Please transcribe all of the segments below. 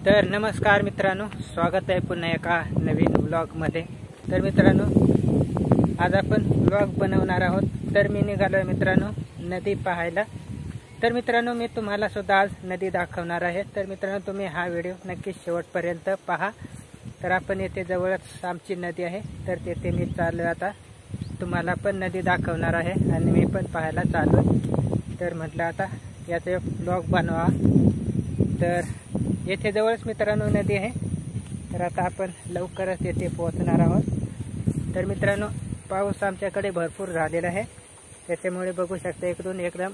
तर नमस्कार मित्रांनो, स्वागत आहे पुन्हा एका नवीन व्लॉगमध्ये। तर मित्रांनो, आज आपण व्लॉग बनवणार आहोत। तर मी निघालोय मित्रांनो नदी पाहायला। तर मित्रांनो, मी तुम्हाला सुद्धा आज नदी दाखवणार आहे। तर मित्रांनो, तुम्ही हा व्हिडिओ नक्की शेवटपर्यंत पहा। तर आपण येथे जवळच आमची नदी आहे, तर तेथे मी चाललोय आता। तुम्हाला पण नदी दाखवणार आहे आणि मी पण पाहायला चाललोय। तर म्हटलं आता याचा एक व्लॉग बनवा। तर येथे जवळच मित्रांनो नदी आहे, तर आता आपण लवकरच येथे पोहोचणार आहोत। तर मित्रांनो, पाऊस आमच्याकडे भरपूर झालेला आहे, त्याच्यामुळे बघू शकता इकडून एकदम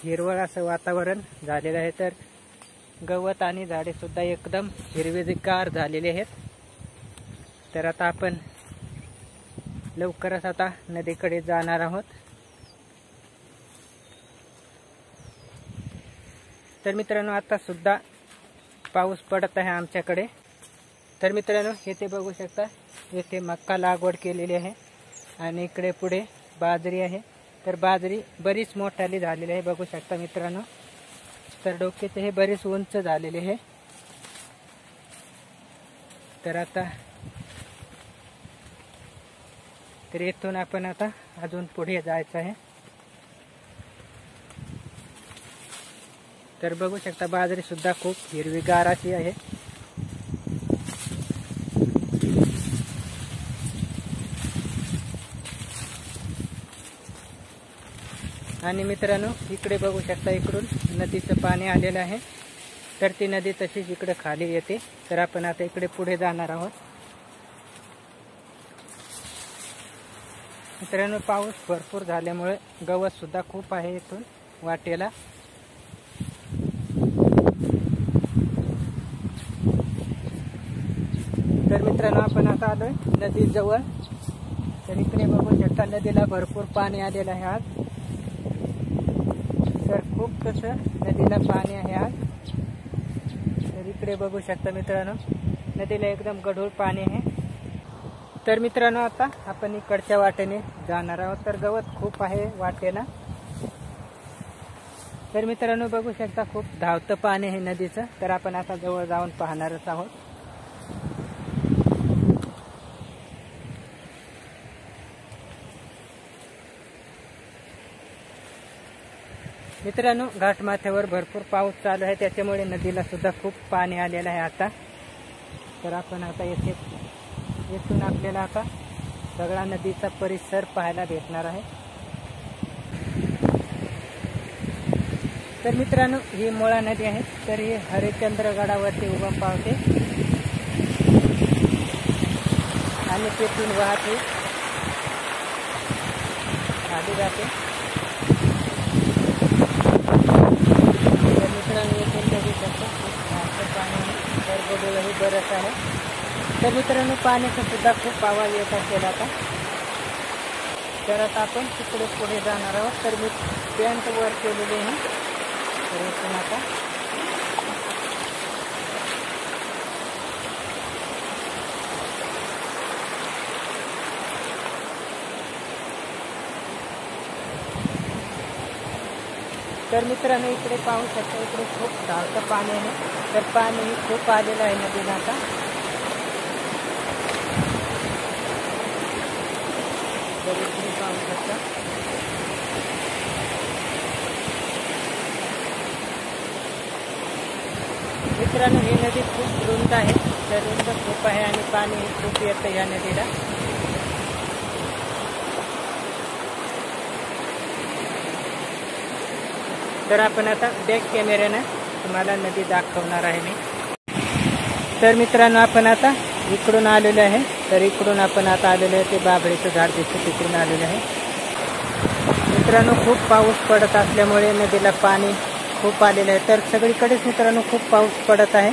हिरवळ असं वातावरण झालेलं आहे। तर गवत आणि झाडे सुद्धा एकदम हिरवेगार झालेले आहेत। तर आता आपण लवकरच आता नदीकडे जाणार आहोत। तर मित्रांनो, आता सुद्धा पाऊस पडत आहे आमच्याकडे। तर मित्रांनो, येथे बघू शकता, येथे मक्का लागवड केलेली आहे आणि इकडे पुढे बाजरी आहे। तर बाजरी बरीच मोठाली झालेली आहे, बघू शकता मित्रांनो। तर डोक्याचे हे बरीच उंच झालेले आहे। तर आता इथून आपण आता अजून पुढे जायचं आहे। तर बघू शकता, बाजरी सुद्धा खूप हिरवीगार अशी आहे। आणि मित्रांनो, इकडे बघू शकता, इकडून नदीचं पाणी आलेलं आहे। तर ती नदी तशीच इकडे खाली येते। तर आपण आता इकडे पुढे जाणार आहोत। मित्रांनो, पाऊस भरपूर झाल्यामुळे गवत सुद्धा खूप आहे इथून वाटेला। तर मित्रांनो, आपण आता आलोय नदी जवळ। तर इकडे बघू शकता, नदीला भरपूर पाणी आलेलं आहे आज। तर खूप तसं नदीला पाणी आहे आज। तर इकडे बघू शकता मित्रांनो, नदीला एकदम गढूळ पाणी आहे। तर मित्रांनो, आता आपण इकडच्या वाटेने जाणार आहोत। तर गवत खूप आहे वाटेला। तर मित्रांनो, बघू शकता, खूप धावतं पाणी आहे नदीचं। तर आपण आता जवळ जाऊन पाहणारच आहोत। मित्रांनो, घाटमाथ्यावर भरपूर पाऊस चालू आहे, त्याच्यामुळे नदीला सुद्धा खूप पाणी आलेलं आहे आता। तर आपण आता येथून आपल्याला आता सगळा नदीचा परिसर पाहायला भेटणार आहे। तर मित्रांनो, ही मुळा नदी आहे। तर ही हरिश्चंद्रगडावरती उगम पावते आणि तेथून वाहते खाली जाते। तर मित्रांनो, येथून बघू शकतो खूप पाणी गडगडही बरंच आहे। तर मित्रांनो, पाण्याचा सुद्धा खूप आवाज येत असेल आता। तर आता आपण तिकडे पुढे जाणार आहोत। तर मी पॅन्ट वर केलेली आहे। तर इथून आता तर मित्रांनो, इकडे पाहू शकता, इकडे खूप धावतं पाणी आहे। तर पाणी खूप आलेलं आहे नदीला आता। तर इकडे पाहू शकता, मित्रांनो, ही नदी खूप रुंद आहे। तर रुंद खूप आहे आणि पाणी खूप येतं ह्या नदीला। तर आपण आता बॅक कॅमेऱ्याने तुम्हाला नदी दाखवणार आहे मी। तर मित्रांनो, आपण आता इकडून आलेलो आहे। तर इकडून आपण आता आलेलो आहे, ते बाभळीचं झाड दिसतं तिकडून आलेलं आहे। मित्रांनो, खूप पाऊस पडत असल्यामुळे नदीला पाणी खूप आलेलं आहे। तर सगळीकडेच मित्रांनो खूप पाऊस पडत आहे,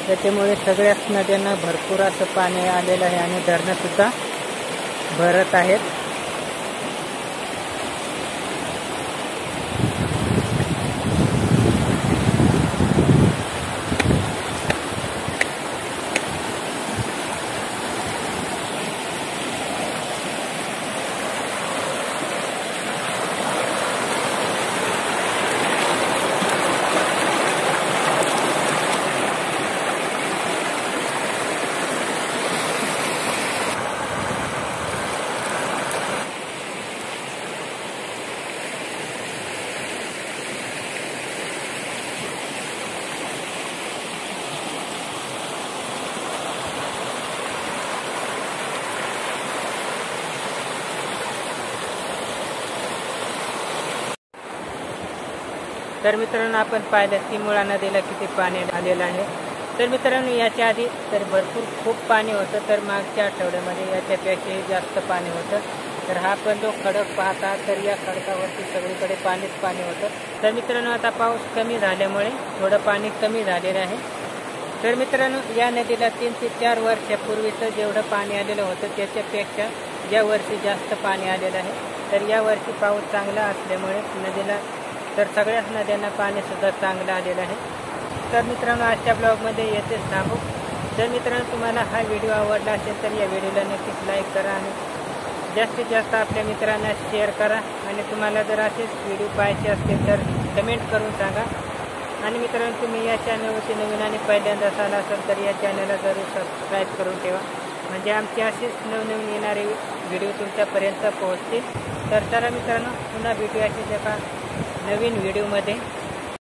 त्याच्यामुळे सगळ्याच नद्यांना भरपूर असं पाणी आलेलं आहे आणि धरणं सुद्धा भरत आहेत। तर मित्रांनो आपण पाहिलं की मुळा नदीला किती पाणी आलेलं आहे। तर मित्रांनो याच्या आधी तर भरपूर खूप पाणी होतं, तर मागच्या आठवड्यामध्ये याच्यापेक्षाही जास्त पाणी होतं। तर हा पण जो खडक पाहता तर या खडकावरती सगळीकडे पाणीच पाणी होतं। तर मित्रांनो आता पाऊस कमी झाल्यामुळे थोडं पाणी कमी झालेलं आहे। तर मित्रांनो या नदीला 3 ते 4 वर्षापूर्वीचं जेवढं पाणी आलेलं होतं त्याच्यापेक्षा या वर्षी जास्त पाणी आलेलं आहे। तर या वर्षी पाऊस चांगला असल्यामुळे नदीला तर सगळ्याच नद्यांना पाणीसुद्धा चांगलं आलेलं आहे। तर मित्रांनो आजच्या ब्लॉगमध्ये येथेच थांबू। जर मित्रांनो तुम्हाला हा व्हिडिओ आवडला असेल तर या व्हिडिओला नक्कीच लाईक करा आणि जास्तीत जास्त आपल्या मित्रांना शेअर करा। आणि तुम्हाला जर असेच व्हिडिओ पाहायचे असतील तर कमेंट करून सांगा। आणि मित्रांनो तुम्ही या चॅनलवरती नवीन आणि पहिल्यांदा आला असाल तर या चॅनलला जरूर सबस्क्राईब करून ठेवा, म्हणजे आमचे असेच नवनवीन येणारे व्हिडिओ तुमच्यापर्यंत पोहोचतील। तर चला मित्रांनो पुन्हा भेटूया अशाच एका नवीन व्हिडिओमध्ये।